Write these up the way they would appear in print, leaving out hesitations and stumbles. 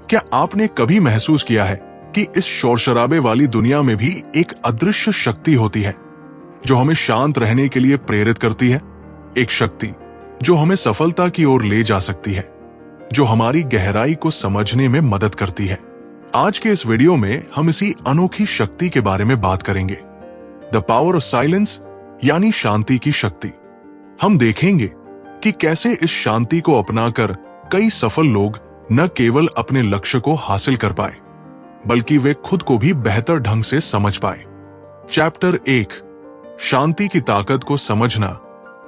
क्या आपने कभी महसूस किया है कि इस शोर शराबे वाली दुनिया में भी एक अदृश्य शक्ति होती है जो हमें शांत रहने के लिए प्रेरित करती है? एक शक्ति जो हमें सफलता की ओर ले जा सकती है, जो हमारी गहराई को समझने में मदद करती है। आज के इस वीडियो में हम इसी अनोखी शक्ति के बारे में बात करेंगे, द पावर ऑफ साइलेंस, यानी शांति की शक्ति। हम देखेंगे कि कैसे इस शांति को अपनाकर कई सफल लोग न केवल अपने लक्ष्य को हासिल कर पाए, बल्कि वे खुद को भी बेहतर ढंग से समझ पाए। चैप्टर 1, शांति की ताकत को समझना,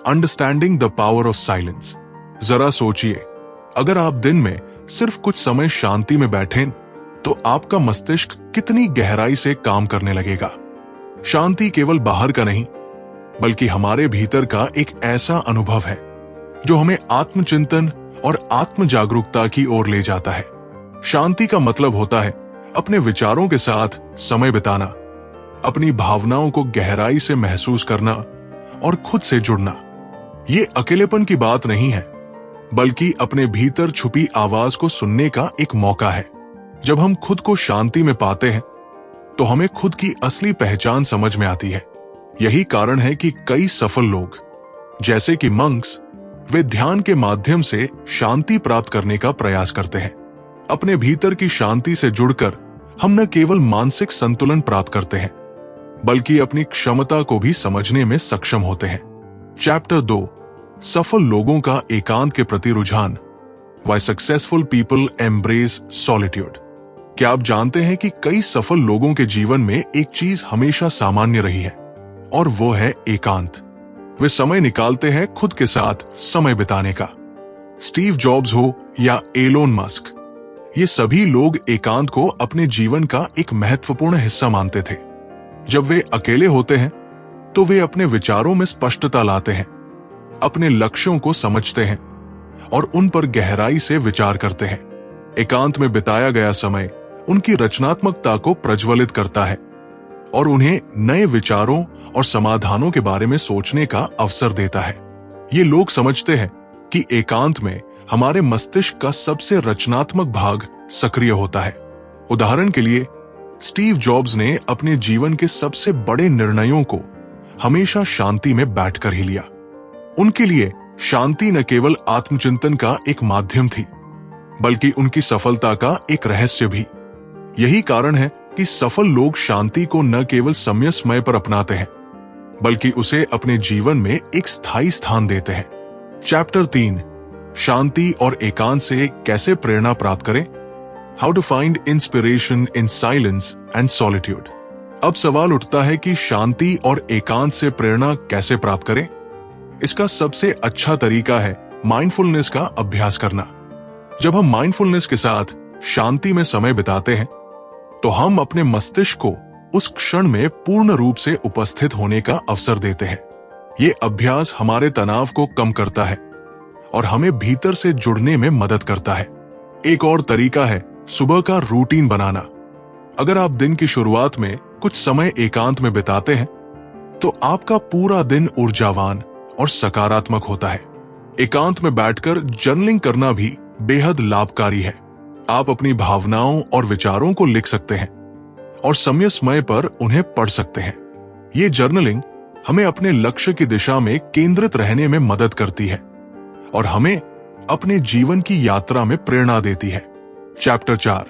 understanding the power of silence. जरा सोचिए, अगर आप दिन में सिर्फ कुछ समय शांति में बैठें तो आपका मस्तिष्क कितनी गहराई से काम करने लगेगा। शांति केवल बाहर का नहीं, बल्कि हमारे भीतर का एक ऐसा अनुभव है जो हमें आत्मचिंतन और आत्म जागरूकता की ओर ले जाता है। शांति का मतलब होता है अपने विचारों के साथ समय बिताना, अपनी भावनाओं को गहराई से महसूस करना और खुद से जुड़ना। ये अकेलेपन की बात नहीं है, बल्कि अपने भीतर छुपी आवाज को सुनने का एक मौका है। जब हम खुद को शांति में पाते हैं तो हमें खुद की असली पहचान समझ में आती है। यही कारण है कि कई सफल लोग, जैसे कि मंक्स, वे ध्यान के माध्यम से शांति प्राप्त करने का प्रयास करते हैं। अपने भीतर की शांति से जुड़कर हम न केवल मानसिक संतुलन प्राप्त करते हैं, बल्कि अपनी क्षमता को भी समझने में सक्षम होते हैं। चैप्टर 2, सफल लोगों का एकांत के प्रति रुझान, why successful people embrace solitude. क्या आप जानते हैं कि कई सफल लोगों के जीवन में एक चीज हमेशा सामान्य रही है, और वो है एकांत। वे समय निकालते हैं खुद के साथ समय बिताने का। स्टीव जॉब्स हो या एलोन मस्क, ये सभी लोग एकांत को अपने जीवन का एक महत्वपूर्ण हिस्सा मानते थे। जब वे अकेले होते हैं तो वे अपने विचारों में स्पष्टता लाते हैं, अपने लक्ष्यों को समझते हैं और उन पर गहराई से विचार करते हैं। एकांत में बिताया गया समय उनकी रचनात्मकता को प्रज्वलित करता है और उन्हें नए विचारों और समाधानों के बारे में सोचने का अवसर देता है। ये लोग समझते हैं कि एकांत में हमारे मस्तिष्क का सबसे रचनात्मक भाग सक्रिय होता है। उदाहरण के लिए, स्टीव जॉब्स ने अपने जीवन के सबसे बड़े निर्णयों को हमेशा शांति में बैठकर ही लिया। उनके लिए शांति न केवल आत्मचिंतन का एक माध्यम थी, बल्कि उनकी सफलता का एक रहस्य भी। यही कारण है कि सफल लोग शांति को न केवल समय समय पर अपनाते हैं, बल्कि उसे अपने जीवन में एक स्थायी स्थान देते हैं। चैप्टर 3, शांति और एकांत से कैसे प्रेरणा प्राप्त करें, how to find inspiration in silence and solitude. अब सवाल उठता है कि शांति और एकांत से प्रेरणा कैसे प्राप्त करें। इसका सबसे अच्छा तरीका है माइंडफुलनेस का अभ्यास करना। जब हम माइंडफुलनेस के साथ शांति में समय बिताते हैं तो हम अपने मस्तिष्क को उस क्षण में पूर्ण रूप से उपस्थित होने का अवसर देते हैं। ये अभ्यास हमारे तनाव को कम करता है और हमें भीतर से जुड़ने में मदद करता है। एक और तरीका है सुबह का रूटीन बनाना। अगर आप दिन की शुरुआत में कुछ समय एकांत में बिताते हैं तो आपका पूरा दिन ऊर्जावान और सकारात्मक होता है। एकांत में बैठकर जर्नलिंग करना भी बेहद लाभकारी है। आप अपनी भावनाओं और विचारों को लिख सकते हैं और समय समय पर उन्हें पढ़ सकते हैं। ये जर्नलिंग हमें अपने लक्ष्य की दिशा में केंद्रित रहने में मदद करती है और हमें अपने जीवन की यात्रा में प्रेरणा देती है। चैप्टर 4,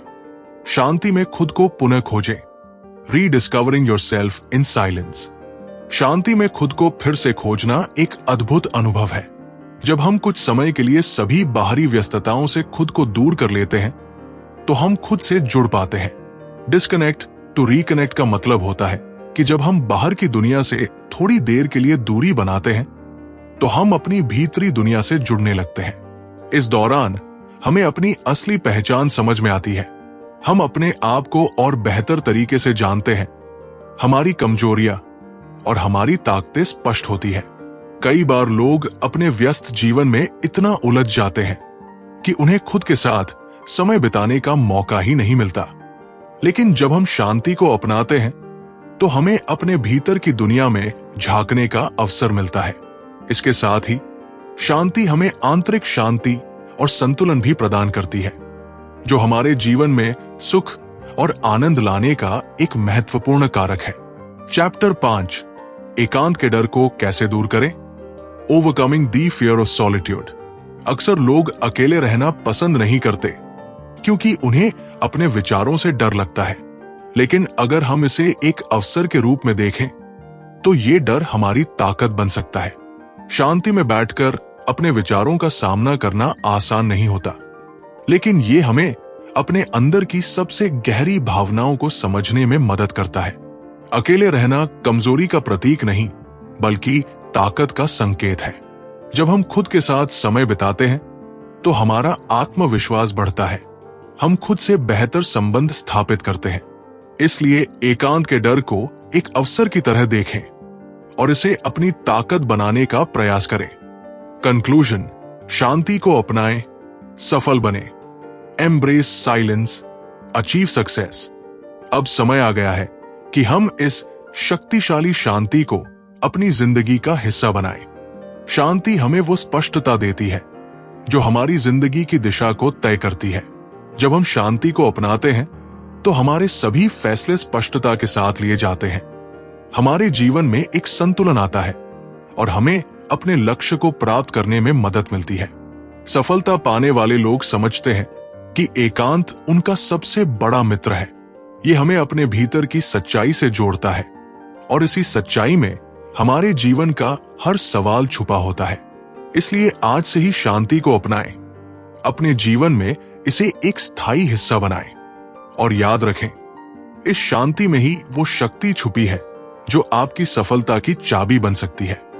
शांति में खुद को पुनः खोजें, रीडिस्कवरिंग योरसेल्फ इन साइलेंस। शांति में खुद को फिर से खोजना एक अद्भुत अनुभव है। जब हम कुछ समय के लिए सभी बाहरी व्यस्तताओं से खुद को दूर कर लेते हैं तो हम खुद से जुड़ पाते हैं। डिस्कनेक्ट टू रिकनेक्ट का मतलब होता है कि जब हम बाहर की दुनिया से थोड़ी देर के लिए दूरी बनाते हैं तो हम अपनी भीतरी दुनिया से जुड़ने लगते हैं। इस दौरान हमें अपनी असली पहचान समझ में आती है। हम अपने आप को और बेहतर तरीके से जानते हैं। हमारी कमजोरियां और हमारी ताकतें स्पष्ट होती है। कई बार लोग अपने व्यस्त जीवन में इतना उलझ जाते हैं कि उन्हें खुद के साथ समय बिताने का मौका ही नहीं मिलता। लेकिन जब हम शांति को अपनाते हैं तो हमें अपने भीतर की दुनिया में झांकने का अवसर मिलता है। इसके साथ ही शांति हमें आंतरिक शांति और संतुलन भी प्रदान करती है। जो हमारे जीवन में सुख और आनंद लाने का एक महत्वपूर्ण कारक है। चैप्टर 5, एकांत के डर को कैसे दूर करें। Overcoming the fear of solitude. अक्सर लोग अकेले रहना पसंद नहीं करते क्योंकि उन्हें अपने विचारों से डर लगता है, लेकिन अगर हम इसे एक अवसर के रूप में देखें तो ये डर हमारी ताकत बन सकता है। शांति में बैठकर अपने विचारों का सामना करना आसान नहीं होता, लेकिन ये हमें अपने अंदर की सबसे गहरी भावनाओं को समझने में मदद करता है। अकेले रहना कमजोरी का प्रतीक नहीं, बल्कि ताकत का संकेत है। जब हम खुद के साथ समय बिताते हैं तो हमारा आत्मविश्वास बढ़ता है, हम खुद से बेहतर संबंध स्थापित करते हैं। इसलिए एकांत के डर को एक अवसर की तरह देखें और इसे अपनी ताकत बनाने का प्रयास करें। कंक्लूजन, शांति को अपनाएं, सफल बने। Embrace silence, achieve success. अब समय आ गया है कि हम इस शक्तिशाली शांति को अपनी जिंदगी का हिस्सा बनाएं। शांति हमें वो स्पष्टता देती है जो हमारी जिंदगी की दिशा को तय करती है। जब हम शांति को अपनाते हैं तो हमारे सभी फैसले स्पष्टता के साथ लिए जाते हैं। हमारे जीवन में एक संतुलन आता है और हमें अपने लक्ष्य को प्राप्त करने में मदद मिलती है। सफलता पाने वाले लोग समझते हैं कि एकांत उनका सबसे बड़ा मित्र है। ये हमें अपने भीतर की सच्चाई से जोड़ता है और इसी सच्चाई में हमारे जीवन का हर सवाल छुपा होता है। इसलिए आज से ही शांति को अपनाएं, अपने जीवन में इसे एक स्थायी हिस्सा बनाएं और याद रखें, इस शांति में ही वो शक्ति छुपी है जो आपकी सफलता की चाबी बन सकती है।